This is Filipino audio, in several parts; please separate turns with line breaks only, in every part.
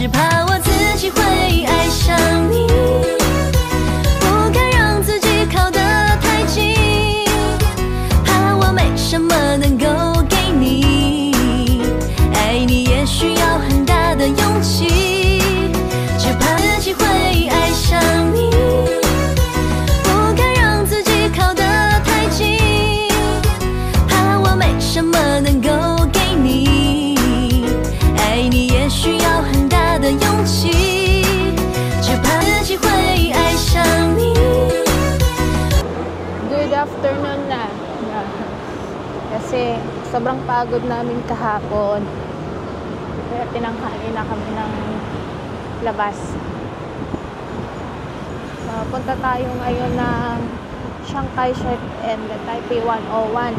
只怕我自己会爱上你，不敢让自己靠得太近，怕我没什么能够给你，爱你也需要很大的勇气，只怕自己会爱上你，不敢让自己靠得太近，怕我没什么能够给你，爱你也需要很大的勇气，只怕自己会爱上你。
Good afternoon na. Kasi sobrang pagod namin kahapon. Kaya tinanghali na kami ng labas. Punta tayo ngayon ng Chiang Kai-shek and Taipei 101.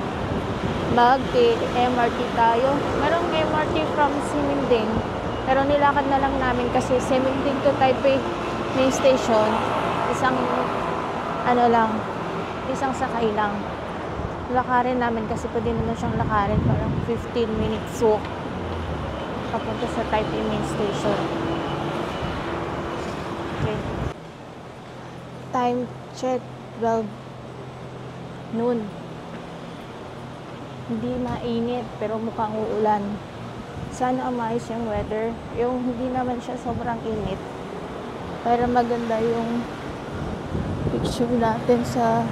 Mag-MRT tayo. Merong MRT from Simingding. Pero nilakad na lang namin kasi Simingding to Taipei main station. Isang sakay lang. Lakarin namin kasi pwede naman siyang lakarin. Parang 15 minutes walk papunta sa Taipei main station. Okay. Time check 12 noon. Hindi mainit pero mukhang uulan. Sana umayos yung weather. Yung hindi naman siya sobrang init. Pero maganda yung picture natin sa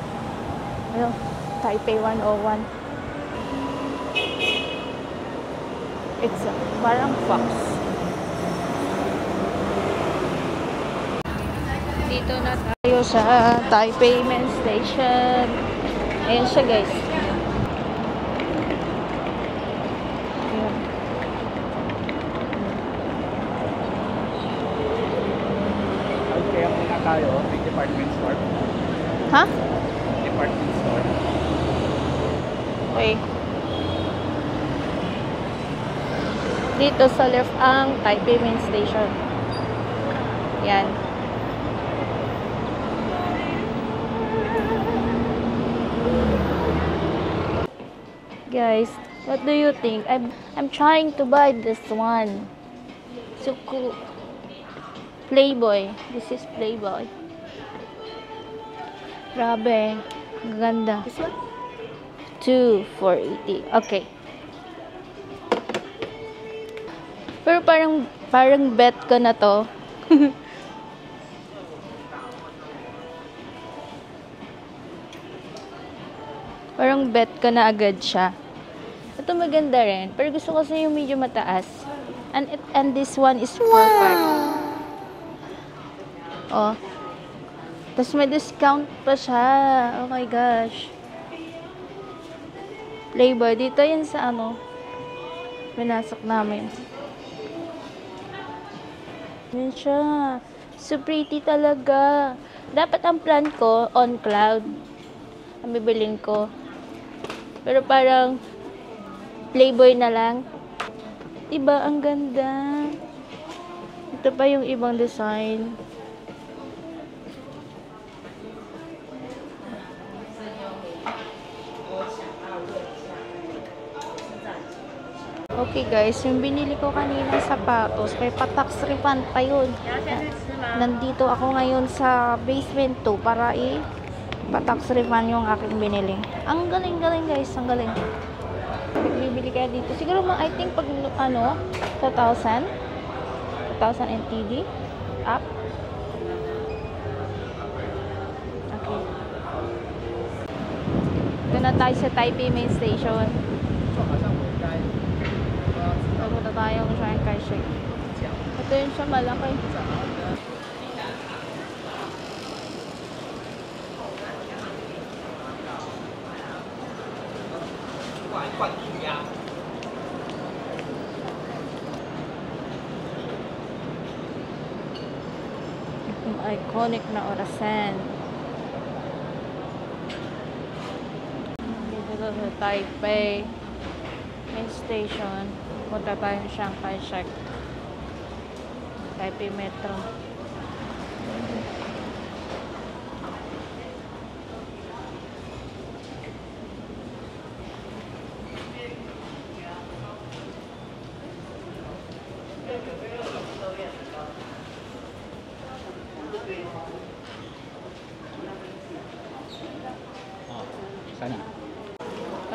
Taipei 101. It's parang fox. Dito na tayo sa Taipei main station. Ayan siya, guys. Ayan.
Kaya muna tayo, may department store.
Ha?
Department store.
Okay. Dito sa left ang Taipei main station. Yan. Guys, what do you think? I'm trying to buy this one. So cool. Playboy. This is Playboy. Grabe. Ang ganda. This one? 2,480. Okay. Pero parang bet ko na to. Parang bet ko na agad siya. Ito maganda rin. Pero gusto ko kasi yung medyo mataas. And this one is 4-pack. Oh. Tapos may discount pa siya. Oh my gosh. Playboy. Dito yan sa pinasok namin. Yan siya. So pretty talaga. Dapat ang plan ko, on cloud. Ang bibiling ko. Pero parang Playboy na lang. Diba? Ang ganda. Ito pa yung ibang design. Okay guys, yung binili ko kanina sapatos, may pa-tax refund pa yun. Nandito ako ngayon sa basement 2 para pa-tax refund yung aking binili. Ang galing-galing guys, ang galing. Bibili kaya dito. Siguro I think pag 2,000 NTD up. Okay. Doon na tayo sa Taipei main station. Pupunta tayong Chiang Kai-shek. Ito yun siya malaki. Yung iconic na orasan. Dito sa Taipei main station. Punta tayo sa Chiang Kai-shek. Taipei Metro.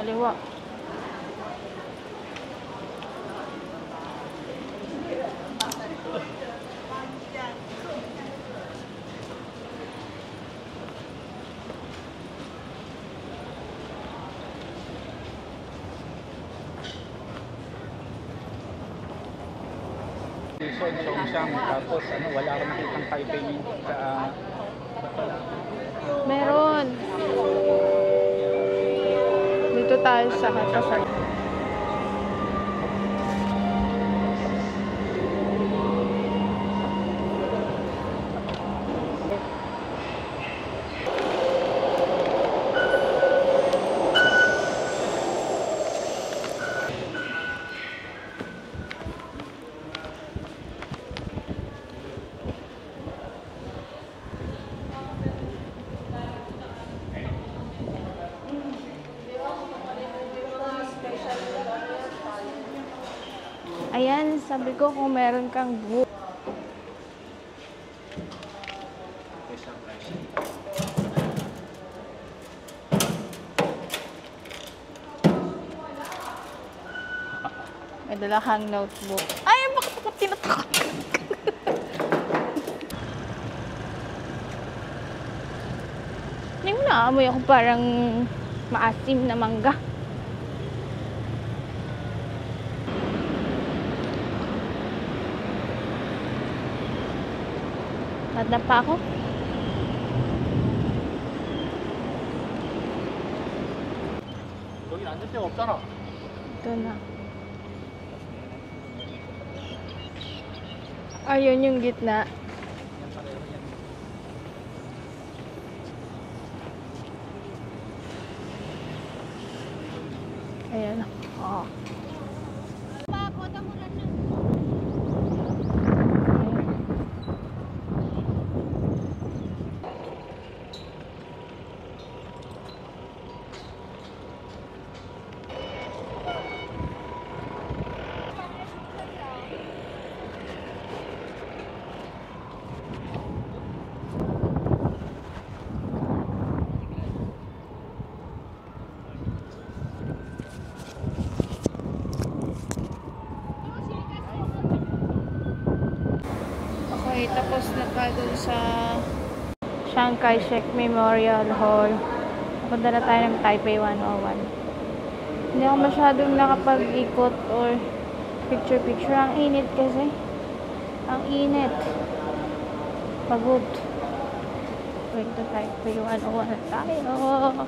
kaliwa.
Luzon, Songxiang, tapos ano, wala akong nakitang Taipei sa
Meron. Dito tayo sa Kasar. Ayan, sabi ko kung meron kang book. May dala kang notebook. Ay, bakit ako tinatakot? Hindi mo naamoy ako parang maasim na mangga. Nadapa ako.
여기 앉을 데가 없잖아.
Ito na. Ayun yung gitna. Ayan. Oh. Okay, tapos na tayo dun sa Chiang Kai-shek Memorial Hall. Punta na tayo ng Taipei 101. Hindi ako masyadong nakapag-ikot or picture-picture. Ang init kasi. Ang init. Pagod. Wait to Taipei 101 na tayo.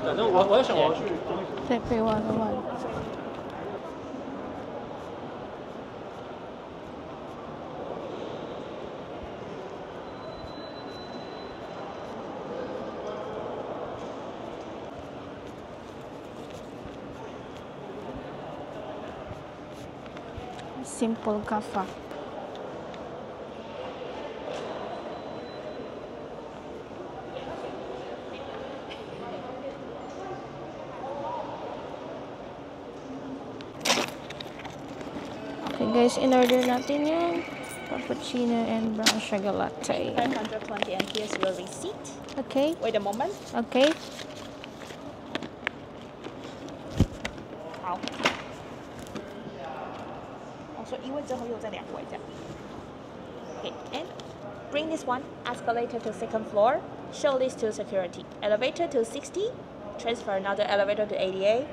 反正我要想我要去。
Taipei 101. Simple cafe. Okay guys, in order natin yung cappuccino and brown sugar latte.
520 and here's your receipt.
Okay,
Wait a moment.
okay.
好。哦，所以一位之后又再2位这样。Okay, and bring this one escalator to second floor. Show this to security. Elevator to 60. Transfer another elevator to 88.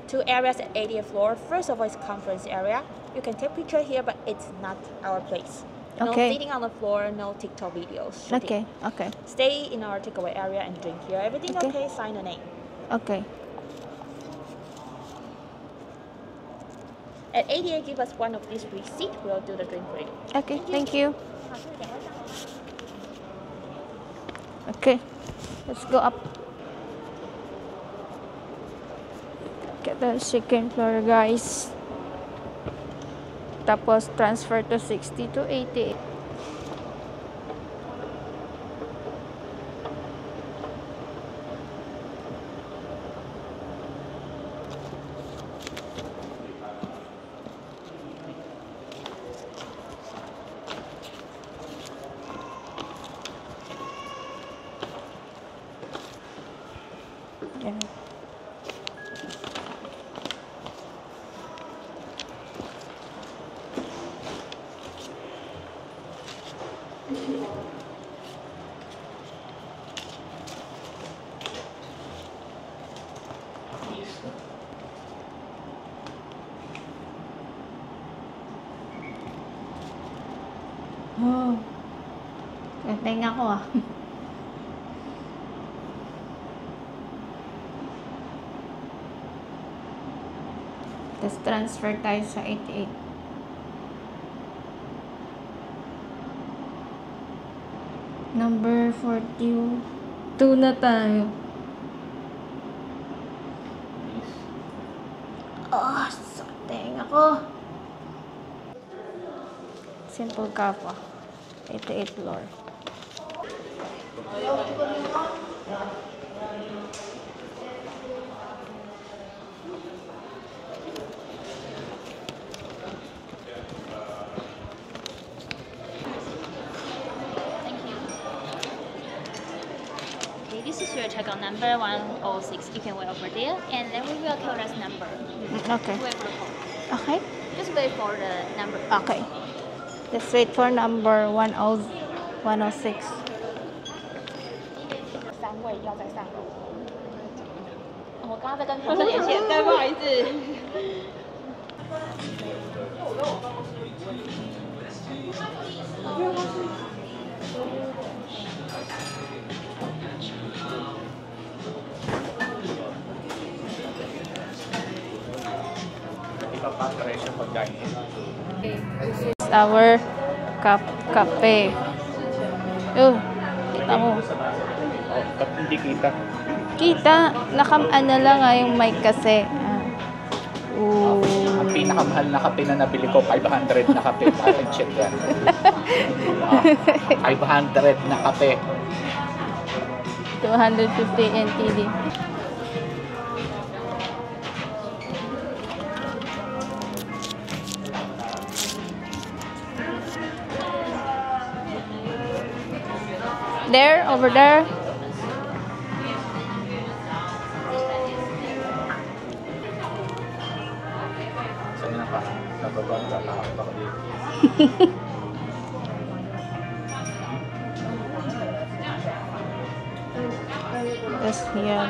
2 areas at 80th floor. First of all is conference area. You can take picture here, but it's not our place. No
Okay.
sitting on the floor, no TikTok videos. shooting.
Okay, okay,
Stay in our takeaway area and drink here. Everything
Okay.
okay? Sign the name.
okay.
At 88, give us one of these receipt. We'll do the drink for you.
Okay, thank you. Okay, let's go up. Get the second floor, guys. Tapos transfer to 60 to 80. Yan. Oh. Ganteng ako ah. Tapos transfer tayo sa 88. Number 42 na tayo. Oh, sakting ako. Simple kappa. 88 floor.
Okay, this is your checkout number 106. You can wait over there, and then we will call us number.
Okay.
Wait for the call.
Okay.
Just wait for the number.
Okay. Let's wait for number 106.
3位要在上楼。我刚刚在跟同
同事连线
对，不好意思。
Iba pa ang presyo pagkain.
Our kape. Oh, kita mo.
Oh, ba't hindi kita?
Kita, ano lang yung mic kasi.
Ang pinakamahal na kape na nabili ko, 500 na kape. Parang check yan. 500 na kape.
250 NTD. There, over there.
Saan na pa? Nababang kakakap ako dito.
Yes, here.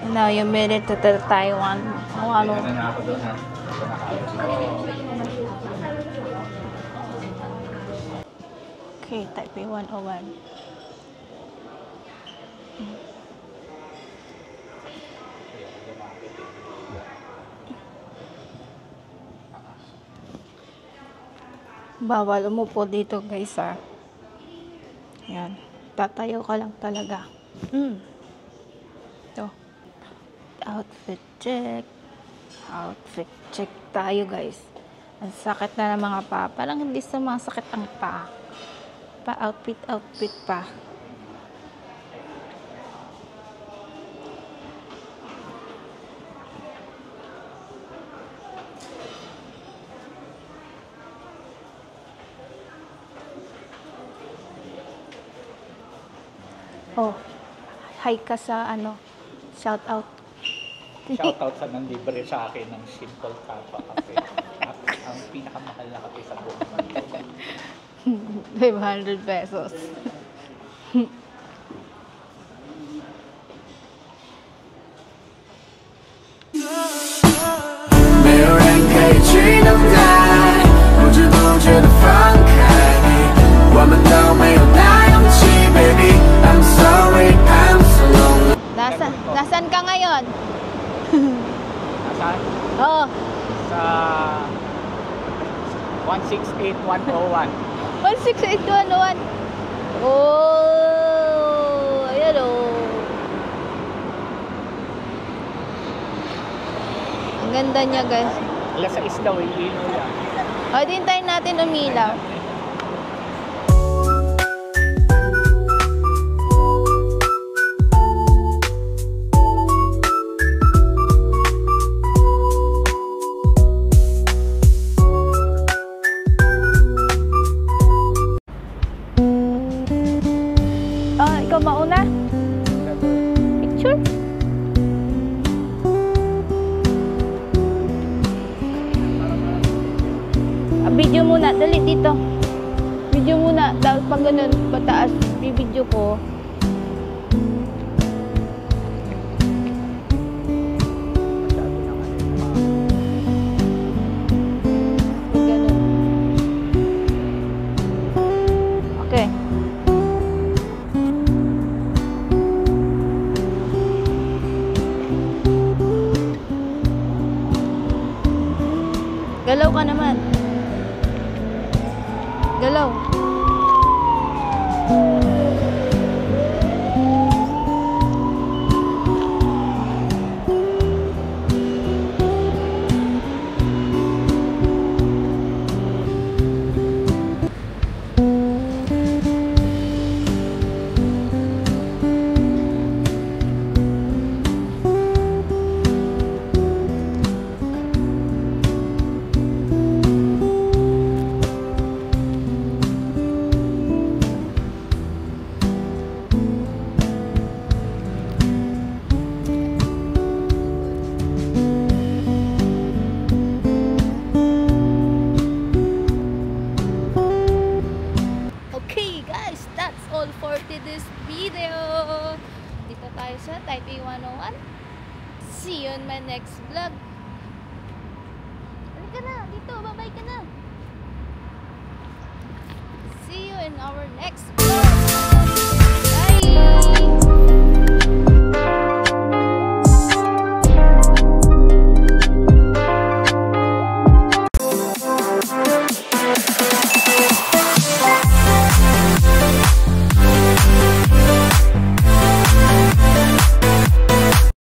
Now you made it to the Taiwan. Oh, ano?
Ano na ako doon ha? Ito na kaayos.
Okay, Taipei 101. Bawal umupo dito, guys, ah. Yan. Tatayo ka lang talaga. Ito. Outfit check. Outfit check tayo, guys. Ang sakit na ng mga paa. Parang hindi sumasakit ang paa. Outfit pa. Oh, hi ka sa shout out.
Shoutout sa nanlibre sa akin ng Simple Kappa Cafe. Ang pinakamahal na kape sa buong mundo.
500 pesos.
没有人可以去等待，不知不觉的放开你，我们都没有那勇气 ，baby。I'm sorry, I'm so lonely。
Nasaan ka ngayon?
Nasaan?
Oo.
Sa 168101.
168,101. Oh, ayan oh. Ang ganda niya, guys.
Alas 6 daw, iino yan.
O, dintayin natin umilaw. Ikaw mauna? Picture? Video muna, dali dito. Video muna, tapos pag ganun, pataas, bibidyo ko. Ganun. Okay. Galaw ka naman. Galaw. For this video. Dito tayo sa Taipei 101. See you in my next vlog. Halika na, dito, babay ka na. See you in our next vlog.